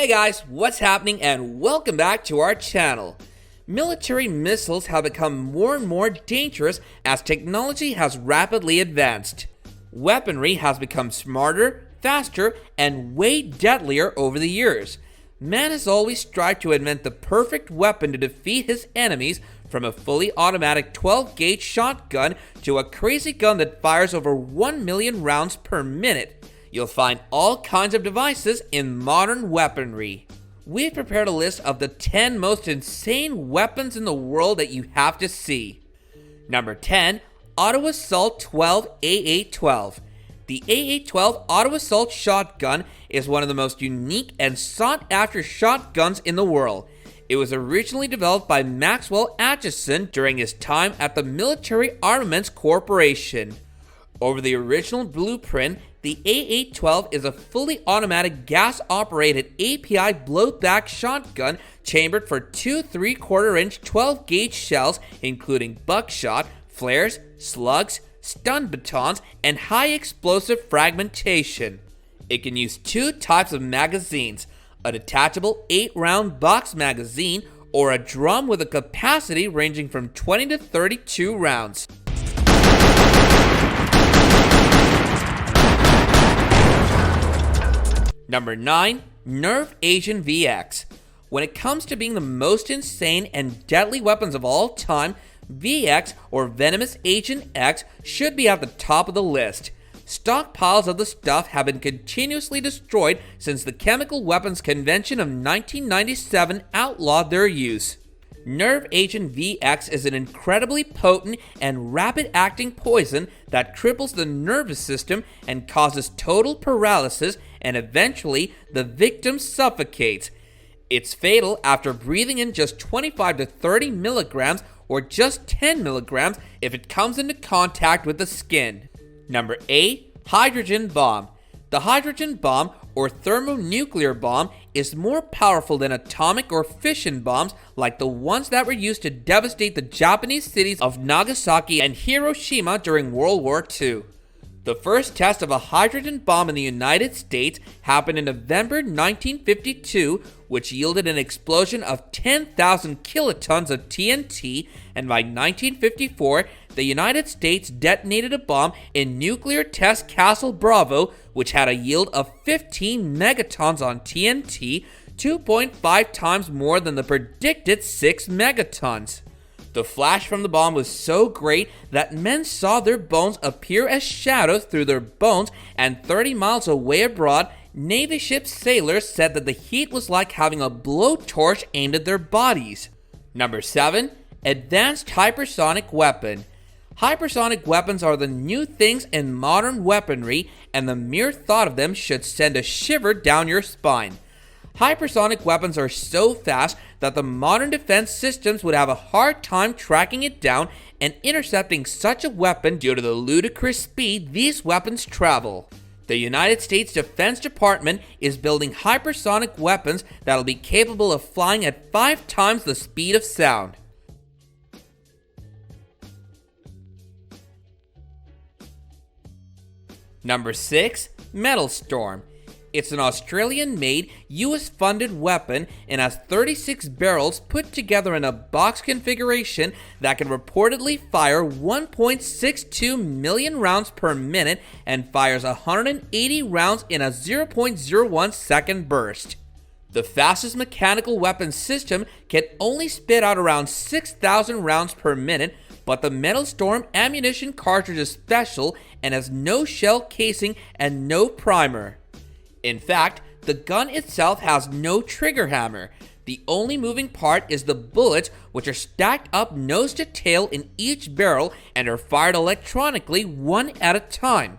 Hey guys, what's happening and welcome back to our channel. Military missiles have become more and more dangerous as technology has rapidly advanced. Weaponry has become smarter, faster, and way deadlier over the years. Man has always strived to invent the perfect weapon to defeat his enemies, from a fully automatic 12-gauge shotgun to a crazy gun that fires over 1 million rounds per minute. You'll find all kinds of devices in modern weaponry. We've prepared a list of the 10 most insane weapons in the world that you have to see. Number 10. Auto Assault 12 AA-12. The AA-12 Auto Assault Shotgun is one of the most unique and sought-after shotguns in the world. It was originally developed by Maxwell Acheson during his time at the Military Armaments Corporation. Over the original blueprint, the AA-12 is a fully automatic gas-operated API blowback shotgun chambered for two 3/4-inch 12-gauge shells, including buckshot, flares, slugs, stun batons, and high explosive fragmentation. It can use two types of magazines, a detachable 8-round box magazine or a drum with a capacity ranging from 20 to 32 rounds. Number 9. Nerve Agent VX. When it comes to being the most insane and deadly weapons of all time, VX, or Venomous Agent X, should be at the top of the list. Stockpiles of the stuff have been continuously destroyed since the Chemical Weapons Convention of 1997 outlawed their use. Nerve Agent VX is an incredibly potent and rapid-acting poison that cripples the nervous system and causes total paralysis, and eventually the victim suffocates. It's fatal after breathing in just 25 to 30 milligrams or just 10 milligrams if it comes into contact with the skin. Number 8. Hydrogen Bomb. The hydrogen bomb, or thermonuclear bomb, is more powerful than atomic or fission bombs like the ones that were used to devastate the Japanese cities of Nagasaki and Hiroshima during World War II. The first test of a hydrogen bomb in the United States happened in November 1952, which yielded an explosion of 10,000 kilotons of TNT, and by 1954, the United States detonated a bomb in Nuclear Test Castle Bravo, which had a yield of 15 megatons on TNT, 2.5 times more than the predicted 6 megatons. The flash from the bomb was so great that men saw their bones appear as shadows through their bones, and 30 miles away abroad, Navy ship sailors said that the heat was like having a blowtorch aimed at their bodies. Number 7. Advanced Hypersonic Weapon. Hypersonic weapons are the new things in modern weaponry, and the mere thought of them should send a shiver down your spine. Hypersonic weapons are so fast that the modern defense systems would have a hard time tracking it down and intercepting such a weapon due to the ludicrous speed these weapons travel. The United States Defense Department is building hypersonic weapons that'll be capable of flying at 5 times the speed of sound. Number 6. Metal Storm. It's an Australian-made, US-funded weapon and has 36 barrels put together in a box configuration that can reportedly fire 1.62 million rounds per minute and fires 180 rounds in a 0.01 second burst. The fastest mechanical weapon system can only spit out around 6,000 rounds per minute, but the Metal Storm ammunition cartridge is special and has no shell casing and no primer. In fact, the gun itself has no trigger hammer. The only moving part is the bullets, which are stacked up nose to tail in each barrel and are fired electronically one at a time.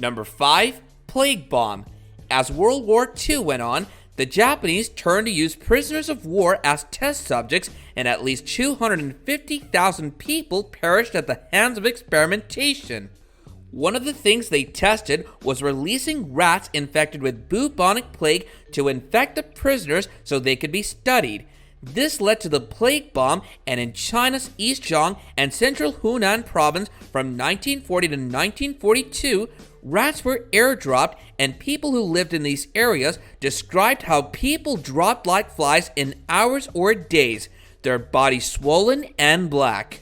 Number 5. Plague Bomb. As World War II went on, the Japanese turned to use prisoners of war as test subjects, and at least 250,000 people perished at the hands of experimentation. One of the things they tested was releasing rats infected with bubonic plague to infect the prisoners so they could be studied. This led to the plague bomb, and in China's East Zhang and central Hunan province from 1940 to 1942, rats were airdropped, and people who lived in these areas described how people dropped like flies in hours or days, their bodies swollen and black.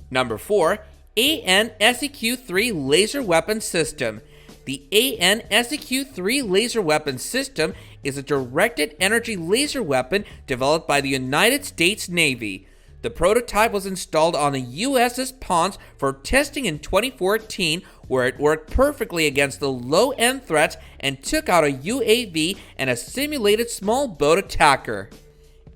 Number 4. AN-SEQ-3 Laser Weapon System. The AN-SEQ-3 laser weapon system is a directed energy laser weapon developed by the United States Navy. The prototype was installed on the USS Ponce for testing in 2014, where it worked perfectly against the low-end threats and took out a UAV and a simulated small boat attacker.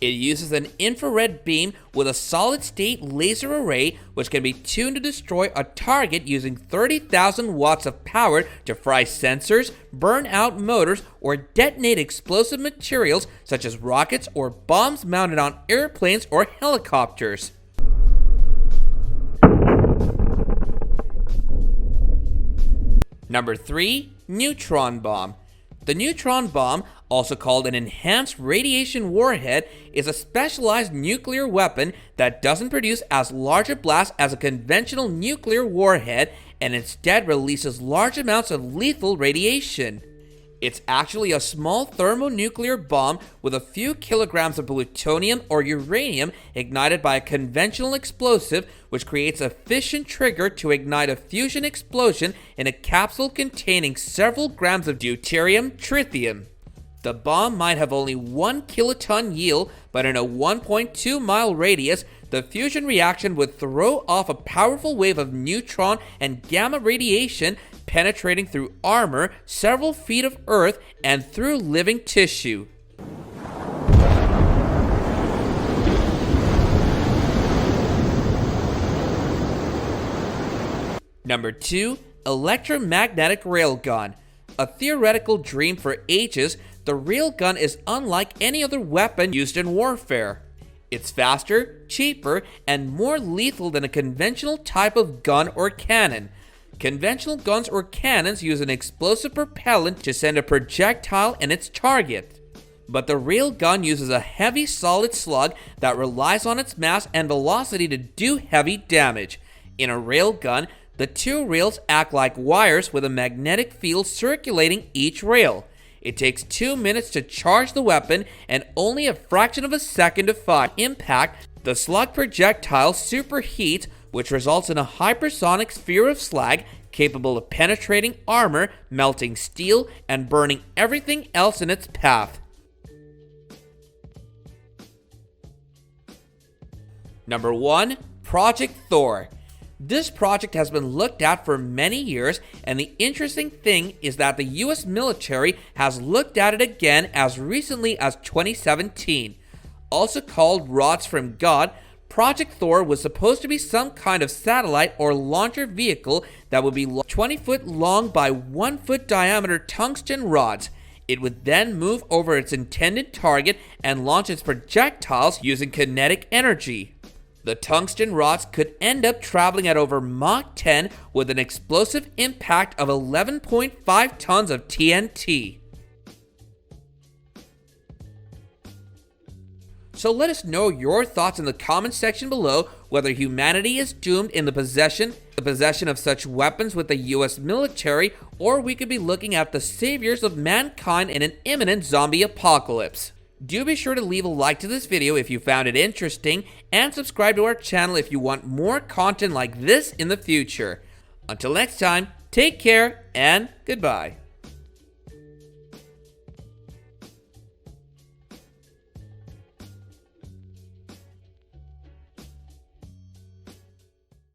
It uses an infrared beam with a solid-state laser array which can be tuned to destroy a target using 30,000 watts of power to fry sensors, burn out motors, or detonate explosive materials such as rockets or bombs mounted on airplanes or helicopters. Number 3. Neutron Bomb. The neutron bomb, also called an enhanced radiation warhead, is a specialized nuclear weapon that doesn't produce as large a blast as a conventional nuclear warhead and instead releases large amounts of lethal radiation. It's actually a small thermonuclear bomb with a few kilograms of plutonium or uranium ignited by a conventional explosive, which creates a fission trigger to ignite a fusion explosion in a capsule containing several grams of deuterium tritium. The bomb might have only 1 kiloton yield, but in a 1.2 mile radius, the fusion reaction would throw off a powerful wave of neutron and gamma radiation, penetrating through armor, several feet of earth, and through living tissue. Number 2. Electromagnetic Railgun. A theoretical dream for ages, the railgun is unlike any other weapon used in warfare. It's faster, cheaper, and more lethal than a conventional type of gun or cannon. Conventional guns or cannons use an explosive propellant to send a projectile in its target. But the railgun uses a heavy solid slug that relies on its mass and velocity to do heavy damage. In a railgun, the two rails act like wires with a magnetic field circulating each rail. It takes 2 minutes to charge the weapon and only a fraction of a second to fire. Impact, the slug projectile superheats, which results in a hypersonic sphere of slag capable of penetrating armor, melting steel, and burning everything else in its path. Number 1. Project Thor. This project has been looked at for many years, and the interesting thing is that the US military has looked at it again as recently as 2017. Also called Rods from God, Project Thor was supposed to be some kind of satellite or launcher vehicle that would be 20 foot long by 1 foot diameter tungsten rods. It would then move over its intended target and launch its projectiles using kinetic energy. The tungsten rods could end up traveling at over Mach 10 with an explosive impact of 11.5 tons of TNT. So let us know your thoughts in the comment section below whether humanity is doomed in the possession of such weapons with the US military, or we could be looking at the saviors of mankind in an imminent zombie apocalypse. Do be sure to leave a like to this video if you found it interesting, and subscribe to our channel if you want more content like this in the future. Until next time, take care and goodbye.